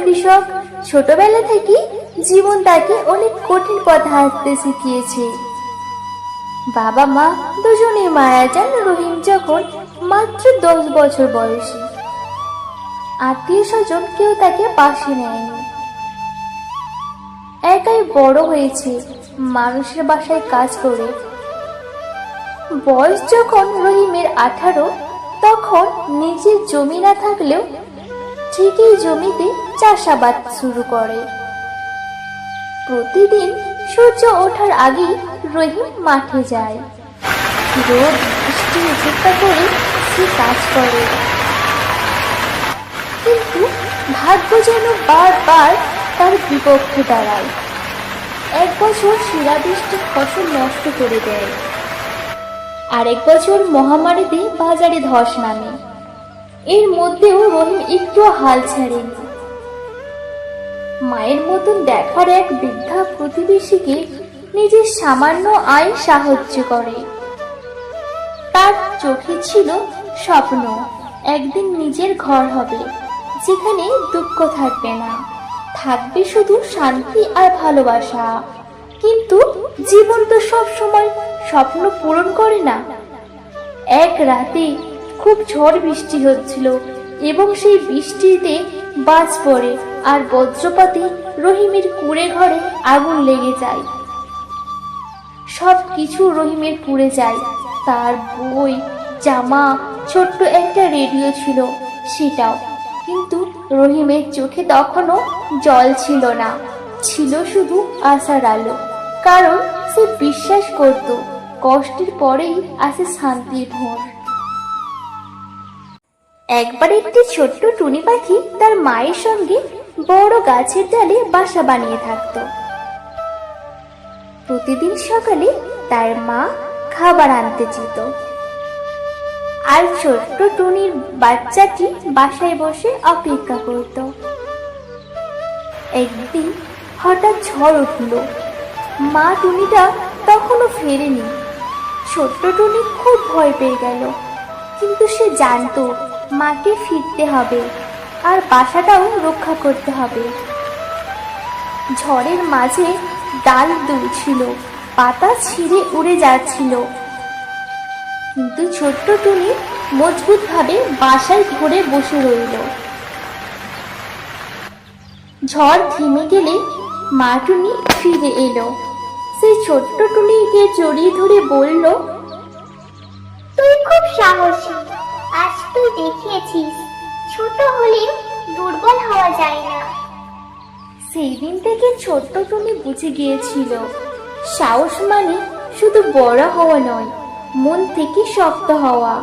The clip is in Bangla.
কৃষক ছোটবেলা থেকে জীবন তাকে অনেক কঠিন পথ হাঁটতে শিখিয়েছে। বাবা মা দুজনেই মারা যান রহিম যখন মাত্র 10 বছর বয়সী। আত্মীয় স্বজন কেউ তাকে পাশে নেয়নি। একাই বড় হয়েছে মানুষের বাসায় কাজ করে। বয়স যখন রহিমের 18, তখন নিজের জমি না থাকলেও ঠিকই জমিতে চাষাবাদ শুরু করে। প্রতিদিন সূর্য ওঠার আগেই রহিম মাঠে যায়। রোদ বৃষ্টি উপেক্ষা করে সে কাজ করে, কিন্তু ভাগ্য যেন বারবার তার বিপক্ষে দাঁড়ায়। এক বছর শিলাবৃষ্টি ফসল নষ্ট করে দেয়, আরেক বছর মহামারীতে বাজারে ধস নামে। এর মধ্যেও রহিম একটু হাল ছাড়েনি। মায়ের মতন দেখার এক বৃদ্ধা প্রতিবেশীকে নিজের সামান্য আয় সাহায্য করে। তার চোখে ছিল স্বপ্ন, একদিন নিজের ঘর হবে, যেখানে দুঃখ থাকবে না, থাকবে শুধু শান্তি আর ভালোবাসা। কিন্তু জীবন তো সব সময় স্বপ্ন পূরণ করে না। এক রাতে খুব ঝড় বৃষ্টি হচ্ছিল এবং সেই বৃষ্টিতে বাজ পড়ে আর বজ্রপাতে রহিমের কুঁড়ে ঘরে আগুন লেগে যায়। সব কিছু রহিমের পুড়ে যায়। তার বই, জামা, ছোট্ট একটা রেডিও ছিল সেটাও। কিন্তু রহিমের চোখে তখনও জল ছিল না, ছিল শুধু আশার আলো। কারণ সে বিশ্বাস করত কষ্টের পরেই আসে শান্তির ভোর। একবার একটি ছোট্ট টুনি পাখি তার মায়ের সঙ্গে বড় গাছের ডালে বাসা বানিয়ে থাকত। প্রতিদিন সকালে তার মা খাবার আনতে যেত, আর ছোট্ট টুনির বাচ্চাটি বাসায় বসে অপেক্ষা করত। একদিন হঠাৎ ঝড় উঠল। মা টুনিটা তখনও ফেরেনি। ছোট্ট টুনি খুব ভয় পেয়ে গেল, কিন্তু সে জানতো মাকে ফিরতে হবে আর বাসাটাও রক্ষা করতে হবে। ঝড়ের মাঝে ডাল দুলছিল, পাতা ছিঁড়ে উড়ে যাচ্ছিল, কিন্তু ছোট্ট টুনি মজবুতভাবে বাসায় ধরে বসে রইল। ঝড় থেমে গেলে মা টুনি ফিরে এলো। সেই ছোট্ট টুনিকে জড়িয়ে ধরে বলল, তুই খুব সাহসী, আজ তুই দেখিয়েছিস ছোট হলেও দুর্বল হওয়া যায় না। সেই দিন থেকে ছোট্ট টুনি বুঝে গিয়েছিল সাহস মানে শুধু বড় হওয়া নয়, মন থেকে শক্ত হওয়া।